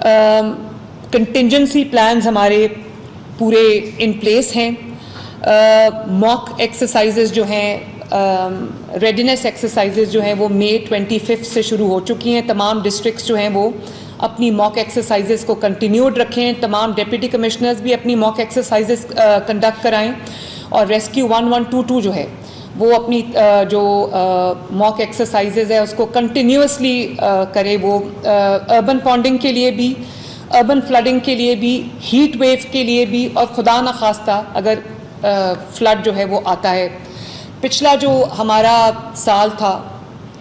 Contingency plans हमारे पूरे in place हैं। मॉक एक्सरसाइजेज जो हैं, रेडीनेस एक्सरसाइजेज जो हैं वो मई 25 से शुरू हो चुकी हैं। तमाम डिस्ट्रिक्ट्स जो हैं वो अपनी मॉक एक्सरसाइजेज को कंटिन्यूड रखें। तमाम डिप्टी कमिश्नर्स भी अपनी मॉक एक्सरसाइजेज कंडक्ट कराएं और रेस्क्यू 1122 जो है वो अपनी जो मॉक एक्सरसाइजेज है उसको कंटिन्यूसली करे। वो अर्बन पॉन्डिंग के लिए भी, अर्बन फ्लडिंग के लिए भी, हीट वेव के लिए भी, और खुदा न खास्ता अगर फ्लड जो है वो आता है। पिछला जो हमारा साल था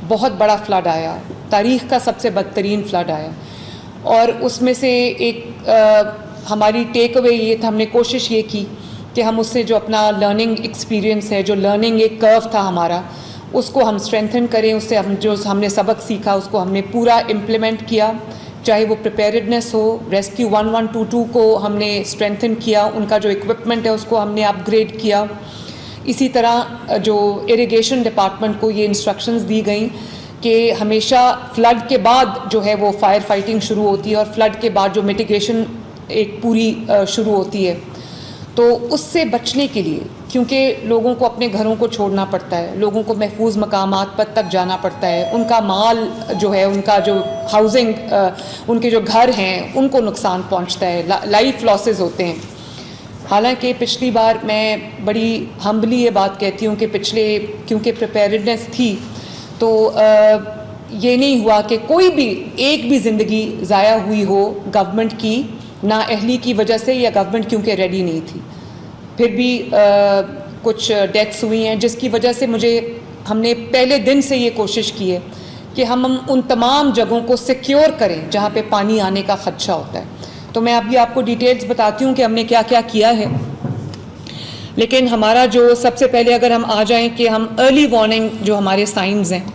बहुत बड़ा फ्लड आया, तारीख़ का सबसे बदतरीन फ्लड आया, और उसमें से एक हमारी टेक अवे ये था, हमने कोशिश ये की कि हम उससे जो अपना लर्निंग एक्सपीरियंस है, जो लर्निंग एक कर्व था हमारा, उसको हम स्ट्रेंथन करें। उससे हम जो हमने सबक सीखा उसको हमने पूरा इम्प्लीमेंट किया। चाहे वो प्रिपेयर्डनेस हो, रेस्क्यू 1122 को हमने स्ट्रेंथन किया, उनका जो इक्विपमेंट है उसको हमने अपग्रेड किया। इसी तरह जो इरिगेशन डिपार्टमेंट को ये इंस्ट्रक्शंस दी गई कि हमेशा फ्लड के बाद जो है वो फायर फाइटिंग शुरू होती है और फ्लड के बाद जो मिटिगेशन एक पूरी शुरू होती है। तो उससे बचने के लिए, क्योंकि लोगों को अपने घरों को छोड़ना पड़ता है, लोगों को महफूज मकामात पर तक जाना पड़ता है, उनका माल जो है, उनका जो हाउसिंग, उनके जो घर हैं उनको नुकसान पहुंचता है, लाइफ लॉसेस होते हैं। हालांकि पिछली बार मैं बड़ी हम्बली ये बात कहती हूँ कि पिछले क्योंकि प्रिपेयर्डनेस थी तो ये नहीं हुआ कि कोई भी एक भी ज़िंदगी ज़ाया हुई हो गवर्नमेंट की नाअहली की वजह से, या गवर्नमेंट क्योंकि रेडी नहीं थी। फिर भी कुछ डेथ्स हुई हैं जिसकी वजह से हमने पहले दिन से ये कोशिश की है कि हम उन तमाम जगहों को सिक्योर करें जहाँ पे पानी आने का ख़दशा होता है। तो मैं अभी आपको डिटेल्स बताती हूँ कि हमने क्या क्या किया है। लेकिन हमारा जो सबसे पहले अगर हम आ जाएं कि हम अर्ली वार्निंग जो हमारे साइंस हैं,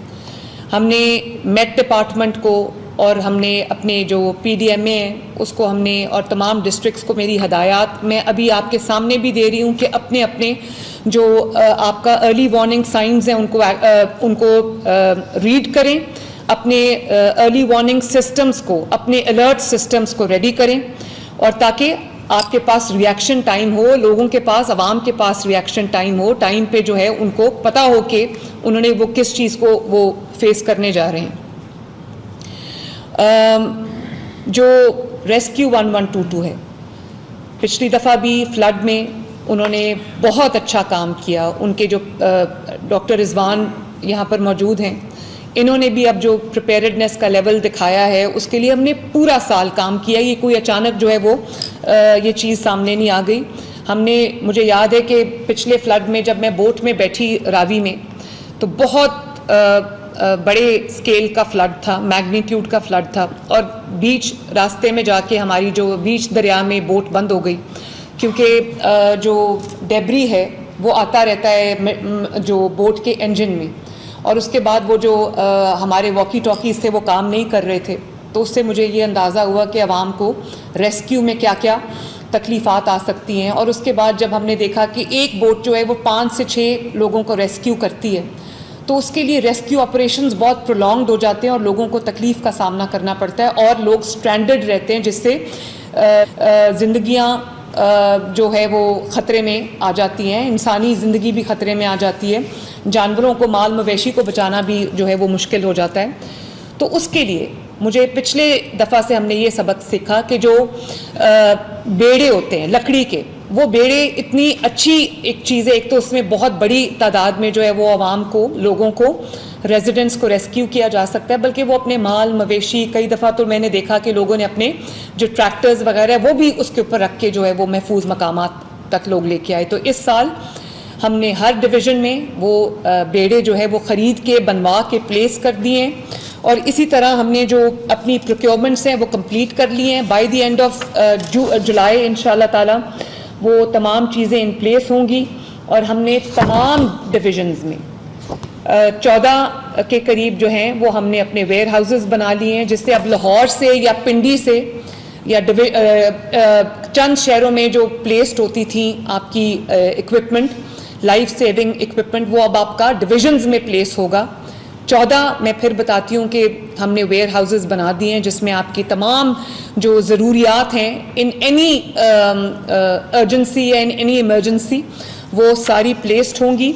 हमने मेट डिपार्टमेंट को और हमने अपने जो PDMA हैं उसको हमने, और तमाम डिस्ट्रिक्ट्स को मेरी हदायत मैं अभी आपके सामने भी दे रही हूँ कि अपने अपने जो आपका अर्ली वार्निंग साइंस हैं उनको रीड करें, अपने अर्ली वार्निंग सिस्टम्स को, अपने अलर्ट सिस्टम्स को रेडी करें, और ताकि आपके पास रिएक्शन टाइम हो, लोगों के पास, आवाम के पास रिएक्शन टाइम हो, टाइम पे जो है उनको पता हो कि उन्होंने वो किस चीज़ को वो फेस करने जा रहे हैं। जो रेस्क्यू 1122 है, पिछली दफ़ा भी फ्लड में उन्होंने बहुत अच्छा काम किया। उनके जो डॉक्टर रिजवान यहाँ पर मौजूद हैं, इन्होंने भी अब जो प्रिपेयर्डनेस का लेवल दिखाया है उसके लिए हमने पूरा साल काम किया। ये कोई अचानक जो है वो ये चीज़ सामने नहीं आ गई। मुझे याद है कि पिछले फ्लड में जब मैं बोट में बैठी रावी में, तो बहुत बड़े स्केल का फ्लड था, मैग्नीट्यूड का फ्लड था, और बीच रास्ते में जाके हमारी जो बीच दरिया में बोट बंद हो गई, क्योंकि जो डेब्री है वो आता रहता है जो बोट के इंजन में, और उसके बाद वो जो हमारे वॉकी टॉकीज़ थे वो काम नहीं कर रहे थे। तो उससे मुझे ये अंदाज़ा हुआ कि आवाम को रेस्क्यू में क्या क्या तकलीफ़ात आ सकती हैं। और उसके बाद जब हमने देखा कि एक बोट जो है वो 5 से 6 लोगों को रेस्क्यू करती है, तो उसके लिए रेस्क्यू ऑपरेशंस बहुत प्रोलॉन्ग्ड हो जाते हैं और लोगों को तकलीफ़ का सामना करना पड़ता है, और लोग स्ट्रैंडेड रहते हैं, जिससे ज़िंदगियाँ जो है वो ख़तरे में आ जाती हैं, इंसानी ज़िंदगी भी ख़तरे में आ जाती है, जानवरों को, माल मवेशी को बचाना भी जो है वो मुश्किल हो जाता है। तो उसके लिए मुझे पिछले दफ़ा से हमने ये सबक सीखा कि जो बेड़े होते हैं लकड़ी के, वो बेड़े इतनी अच्छी एक चीज़ है। एक तो उसमें बहुत बड़ी तादाद में जो है वो आवाम को, लोगों को, रेजिडेंट्स को रेस्क्यू किया जा सकता है, बल्कि वो अपने माल मवेशी, कई दफ़ा तो मैंने देखा कि लोगों ने अपने जो ट्रैक्टर्स वगैरह वो भी उसके ऊपर रख के जो है वो महफूज मकामात तक लोग लेके आए। तो इस साल हमने हर डिवीज़न में वो बेड़े जो है वो ख़रीद के, बनवा के प्लेस कर दिए हैं, और इसी तरह हमने जो अपनी प्रोक्योरमेंट्स हैं वो कंप्लीट कर लिए हैं। By the end of July इंशाल्लाह ताला वो तमाम चीज़ें इन प्लेस होंगी, और हमने तमाम डिविजन्स में 14 के करीब जो हैं वो हमने अपने वेयर हाउसेस बना लिए हैं, जिससे अब लाहौर से या पिंडी से या चंद शहरों में जो प्लेस्ड होती थी आपकी इक्विपमेंट, लाइफ सेविंग इक्विपमेंट, वो अब आपका डिविजन्स में प्लेस होगा। 14 मैं फिर बताती हूँ कि हमने वेयर हाउसेस बना दिए हैं जिसमें आपकी तमाम जो ज़रूरियात हैं इन एनी अर्जेंसी या इन एनी इमरजेंसी वो सारी प्लेस्ड होंगी।